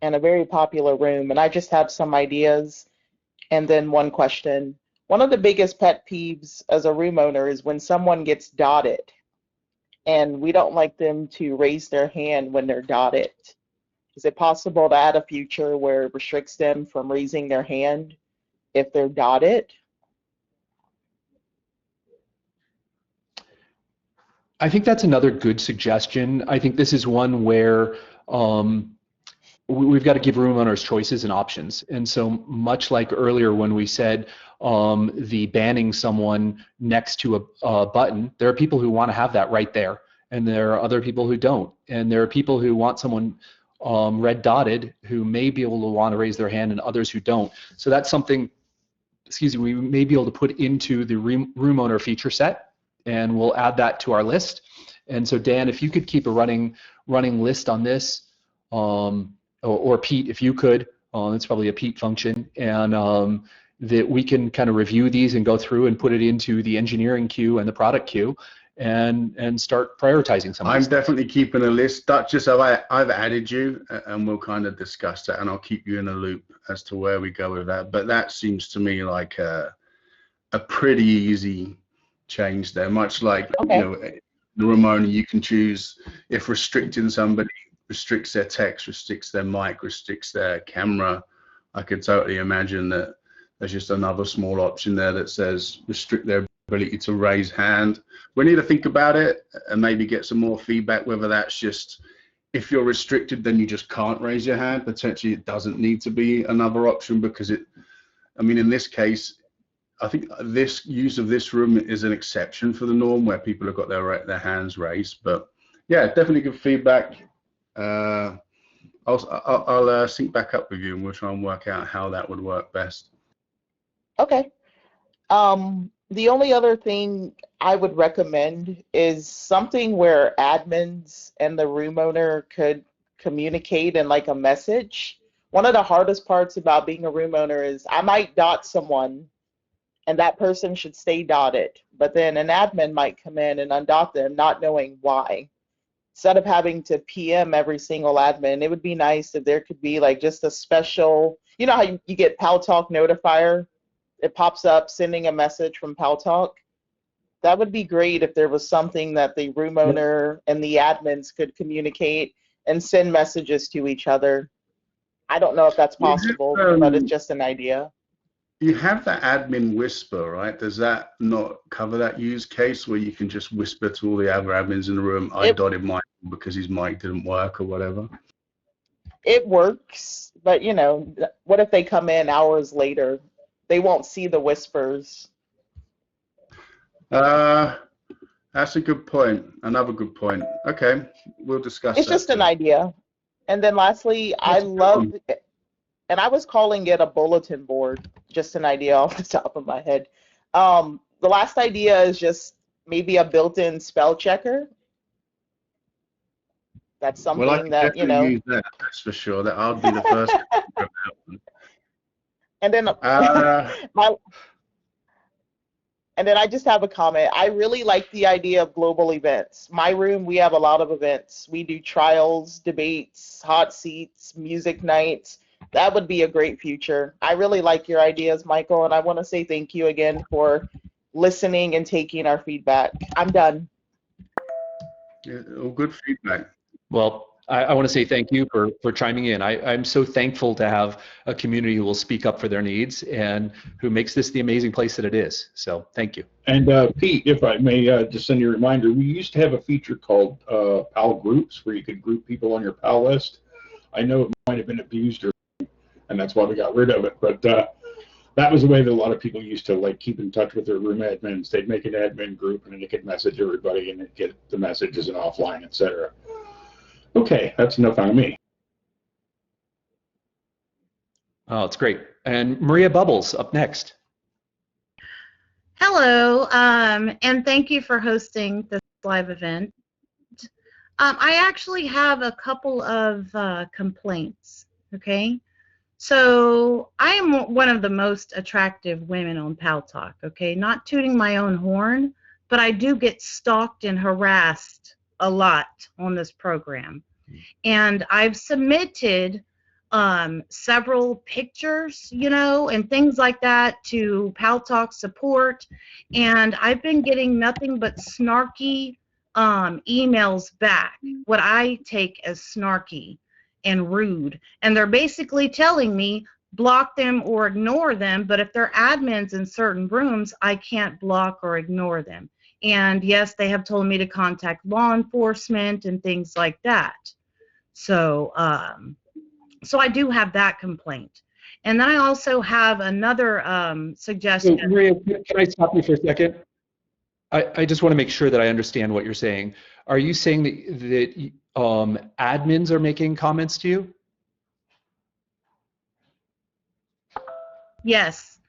in a very popular room, and I just have some ideas and then one question. One of the biggest pet peeves as a room owner is when someone gets dotted, and we don't like them to raise their hand when they're dotted. Is it possible to add a feature where it restricts them from raising their hand if they're dotted? I think that's another good suggestion. I think this is one where we've got to give room owners choices and options. And so much like earlier when we said the banning someone next to a button, there are people who want to have that right there. And there are other people who don't. And there are people who want someone red dotted who may be able to want to raise their hand and others who don't. So that's something, excuse me, we may be able to put into the room owner feature set, and we'll add that to our list. And so Dan, if you could keep a running list on this, or Pete, if you could, it's probably a Pete function, and that we can kind of review these and go through and put it into the engineering queue and the product queue, and start prioritizing some of these. I'm definitely keeping a list. Duchess, I've added you, and we'll kind of discuss that, and I'll keep you in a loop as to where we go with that. But that seems to me like a pretty easy change there, much like, okay, you know, the Ramona, you can choose if restricting somebody restricts their text, restricts their mic, restricts their camera. I could totally imagine that there's just another small option there that says restrict their ability to raise hand. We need to think about it and maybe get some more feedback, whether that's just if you're restricted then you just can't raise your hand. Potentially it doesn't need to be another option, because it, I mean, in this case, I think this use of this room is an exception for the norm where people have got their hands raised. But yeah, definitely good feedback. I'll sync back up with you and we'll try and work out how that would work best. Okay. The only other thing I would recommend is something where admins and the room owner could communicate in like a message. One of the hardest parts about being a room owner is I might dot someone and that person should stay dotted, but then an admin might come in and undot them not knowing why. Instead of having to PM every single admin, it would be nice if there could be like just a special, you know how you get PalTalk notifier? It pops up sending a message from PalTalk. That would be great if there was something that the room owner and the admins could communicate and send messages to each other. I don't know if that's possible, but it's just an idea. You have that admin whisper, right? Does that not cover that use case where you can just whisper to all the other admins in the room, I dotted Michael because his mic didn't work or whatever? It works, but you know, what if they come in hours later? They won't see the whispers. That's a good point. Another good point. Okay, we'll discuss It's that just an too. idea. And then lastly, I love, and I was calling it a bulletin board, just an idea off the top of my head. The last idea is just maybe a built-in spell checker. That's something Well, I can that, you know. definitely use that, that's for sure. That I'll be the first. And then and then I just have a comment. I really like the idea of global events. My room, we have a lot of events. We do trials, debates, hot seats, music nights. That would be a great future. I really like your ideas, Michael, and I want to say thank you again for listening and taking our feedback. I'm done. Yeah, all good feedback. Well, I want to say thank you for chiming in. I'm so thankful to have a community who will speak up for their needs and who makes this the amazing place that it is. So thank you. And Pete, if I may just send you a reminder, we used to have a feature called PAL Groups where you could group people on your PAL list. I know it might have been abused, and that's why we got rid of it. But that was the way that a lot of people used to like keep in touch with their room admins. They'd make an admin group and then they could message everybody and they'd get the messages and offline, etc. Okay, that's enough on me. Oh, it's great. And Maria Bubbles up next. Hello, and thank you for hosting this live event. I actually have a couple of complaints, okay? So I am one of the most attractive women on PalTalk, okay? Not tooting my own horn, but I do get stalked and harassed a lot on this program. And I've submitted several pictures, you know, and things like that to PalTalk support, and I've been getting nothing but snarky emails back, what I take as snarky and rude, and they're basically telling me block them or ignore them, but if they're admins in certain rooms, I can't block or ignore them. And yes, they have told me to contact law enforcement and things like that. So so I do have that complaint. And then I also have another So, suggestion. Maria, can I stop you for a second? I just want to make sure that I understand what you're saying. Are you saying that admins are making comments to you? Yes,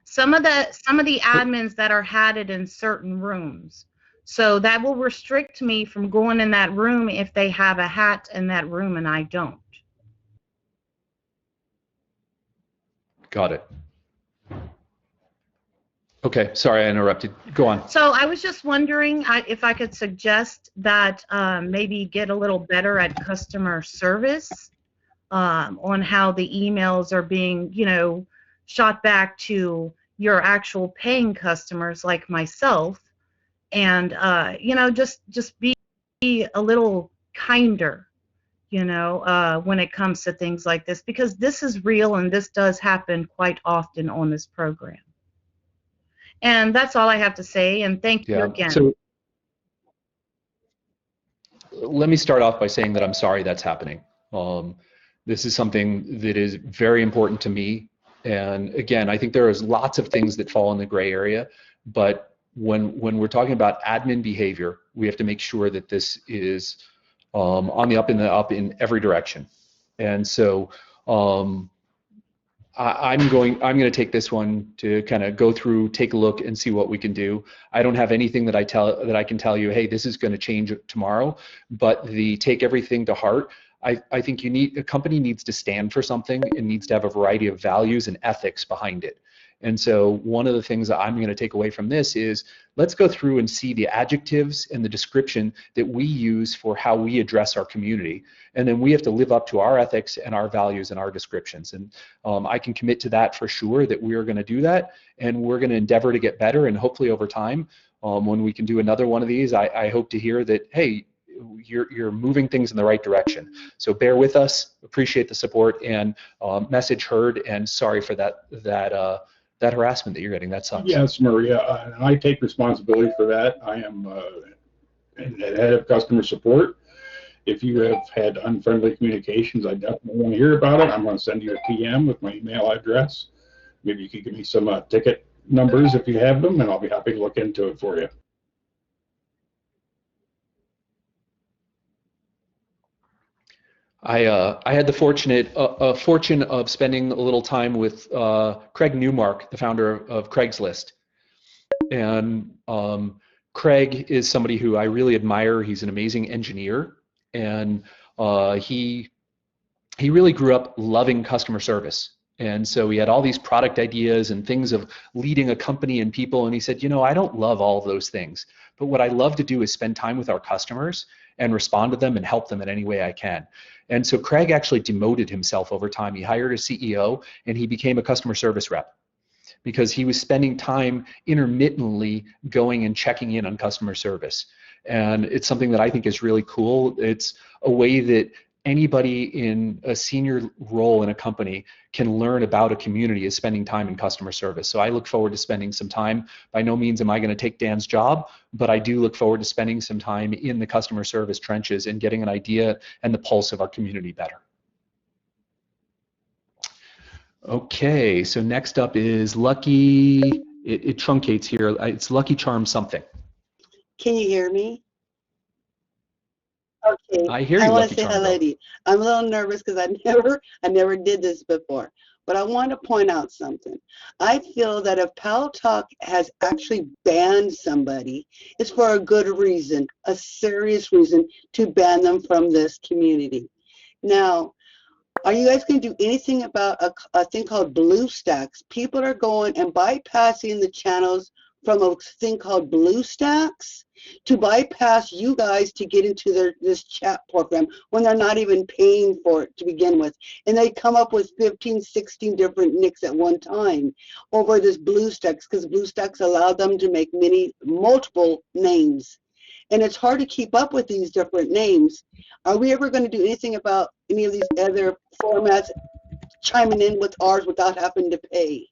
some of the admins that are had it in certain rooms. So that will restrict me from going in that room if they have a hat in that room and I don't. Got it. Okay, sorry I interrupted. Go on. So I was just wondering if I could suggest that maybe get a little better at customer service on how the emails are being, you know, shot back to your actual paying customers like myself, and you know, just be a little kinder, you know, when it comes to things like this, because this is real and this does happen quite often on this program. And that's all I have to say, and thank you again. So let me start off by saying that I'm sorry that's happening. This is something that is very important to me. And again, I think there is lots of things that fall in the gray area, but when we're talking about admin behavior, we have to make sure that this is on the up in every direction. And so I'm going to take this one to kind of go through, take a look, and see what we can do. I don't have anything that I can tell you, hey, this is going to change tomorrow. But the take everything to heart. I think a company needs to stand for something. It needs to have a variety of values and ethics behind it. And so one of the things that I'm going to take away from this is let's go through and see the adjectives and the description that we use for how we address our community. And then we have to live up to our ethics and our values and our descriptions. And I can commit to that for sure, that we are going to do that. And we're going to endeavor to get better. And hopefully over time, when we can do another one of these, I hope to hear that, hey, you're moving things in the right direction. So bear with us, appreciate the support, and message heard, and sorry for that harassment that you're getting. That sucks. Yes, Maria, and I take responsibility for that. I am head of customer support. If you have had unfriendly communications, I definitely want to hear about it. I'm going to send you a PM with my email address. Maybe you could give me some ticket numbers if you have them, and I'll be happy to look into it for you. I had the fortune of spending a little time with Craig Newmark, the founder of Craigslist. And Craig is somebody who I really admire. He's an amazing engineer, and he really grew up loving customer service. And so he had all these product ideas and things of leading a company and people. And he said, you know, I don't love all of those things, but what I love to do is spend time with our customers and respond to them and help them in any way I can. And so Craig actually demoted himself over time. He hired a CEO and he became a customer service rep because he was spending time intermittently going and checking in on customer service. And it's something that I think is really cool. It's a way that anybody in a senior role in a company can learn about a community, is spending time in customer service. So I look forward to spending some time. By no means am I going to take Dan's job, but I do look forward to spending some time in the customer service trenches and getting an idea and the pulse of our community better. Okay, so next up is Lucky, it truncates here. It's Lucky Charm something. Can you hear me? Okay. I hear you, I want Lucky to say Charm. hello to you. I'm a little nervous because I never did this before. But I want to point out something. I feel that if PalTalk has actually banned somebody, it's for a good reason, a serious reason to ban them from this community. Now, are you guys going to do anything about a thing called BlueStacks? People are going and bypassing the channels from a thing called BlueStacks to bypass you guys to get into this chat program when they're not even paying for it to begin with. And they come up with 15, 16 different nicks at one time over this BlueStacks, because BlueStacks allow them to make multiple names. And it's hard to keep up with these different names. Are we ever going to do anything about any of these other formats chiming in with ours without having to pay?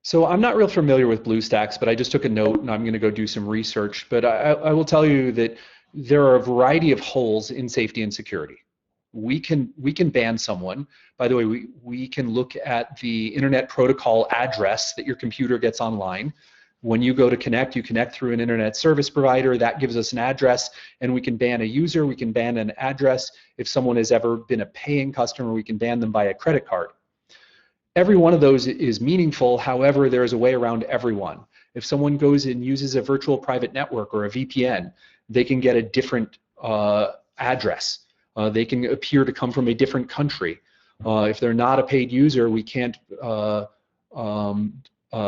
So I'm not real familiar with BlueStacks, but I just took a note and I'm going to go do some research. But I will tell you that there are a variety of holes in safety and security. We can ban someone. By the way, we can look at the internet protocol address that your computer gets online. When you go to connect, you connect through an internet service provider. That gives us an address, and we can ban a user. We can ban an address. If someone has ever been a paying customer, we can ban them by a credit card. Every one of those is meaningful. However, there is a way around everyone. If someone goes and uses a virtual private network or a VPN, they can get a different address. They can appear to come from a different country. If they're not a paid user, we can't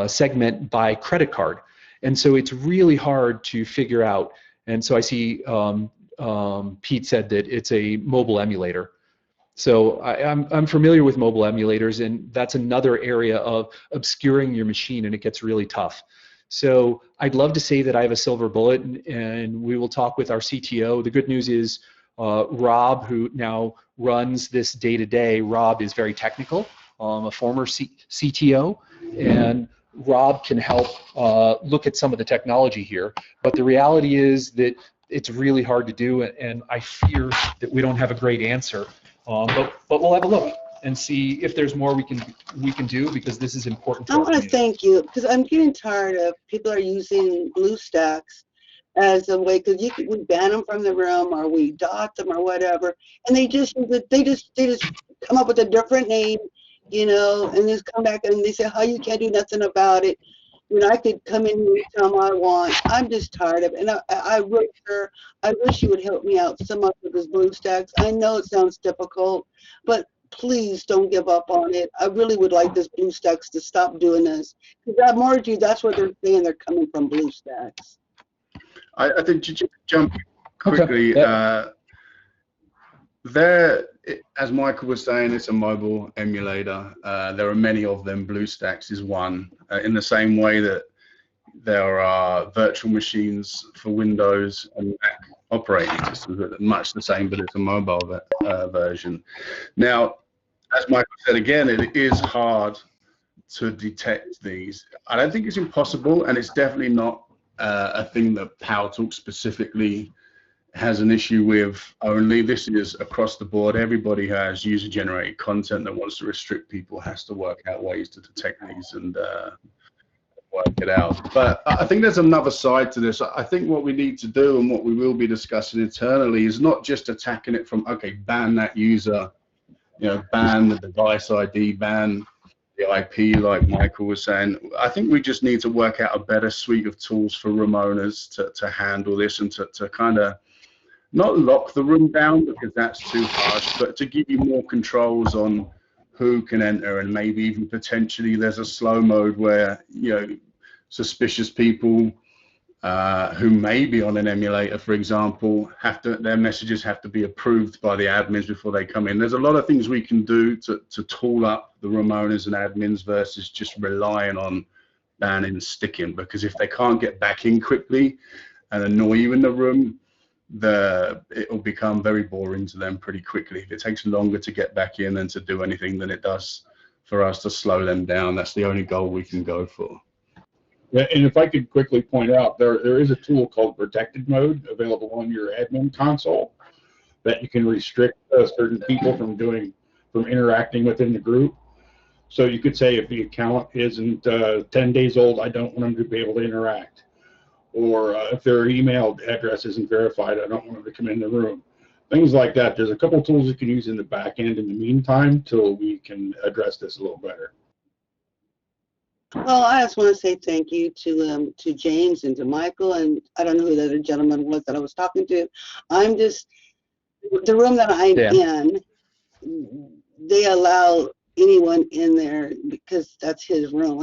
segment by credit card. And so it's really hard to figure out. And so I see Pete said that it's a mobile emulator. So I'm familiar with mobile emulators, and that's another area of obscuring your machine, and it gets really tough. So I'd love to say that I have a silver bullet, and we will talk with our CTO. The good news is Rob, who now runs this day-to-day, Rob is very technical, a former CTO, and Rob can help look at some of the technology here. But the reality is that it's really hard to do, and I fear that we don't have a great answer. But we'll have a look and see if there's more we can do, because this is important. I want to thank you, because I'm getting tired of people are using BlueStacks as a way, because we ban them from the room or we dot them or whatever, and they just come up with a different name, you know, and just come back and they say, "How you can't do nothing about it." You know, I could come in here anytime I want. I'm just tired of it. And I wish you would help me out so much with this BlueStacks. I know it sounds difficult, but please don't give up on it. I really would like this BlueStacks to stop doing this. Because I warned you, that's what they're saying, they're coming from BlueStacks. I think to jump quickly, okay. There, as Michael was saying, it's a mobile emulator. There are many of them. BlueStacks is one. In the same way that there are virtual machines for Windows and Mac operating systems, that are much the same, but it's a mobile version. Now, as Michael said again, it is hard to detect these. I don't think it's impossible, and it's definitely not a thing that PalStalk specifically has an issue with only. This is across the board. Everybody has user-generated content that wants to restrict people, has to work out ways to detect these and work it out. But I think there's another side to this. I think what we need to do, and what we will be discussing internally, is not just attacking it from, okay, ban that user, you know, ban the device ID, ban the IP, like Michael was saying. I think we just need to work out a better suite of tools for room owners to handle this, and to kind of not lock the room down, because that's too harsh, but to give you more controls on who can enter, and maybe even potentially there's a slow mode where, you know, suspicious people who may be on an emulator, for example, their messages have to be approved by the admins before they come in. There's a lot of things we can do to tool up the room owners and admins versus just relying on banning and sticking, because if they can't get back in quickly and annoy you in the room, it will become very boring to them pretty quickly. If it takes longer to get back in than to do anything than it does for us to slow them down, that's the only goal we can go for. Yeah, and if I could quickly point out, there is a tool called Protected Mode available on your admin console that you can restrict certain people from interacting within the group. So you could say, if the account isn't 10 days old, I don't want them to be able to interact. Or if their email address isn't verified, I don't want them to come in the room. Things like that. There's a couple tools you can use in the back end in the meantime till we can address this a little better. Well, I just want to say thank you to James and to Michael, and I don't know who the other gentleman was that I was talking to. The room that I'm in, they allow anyone in there because that's his room.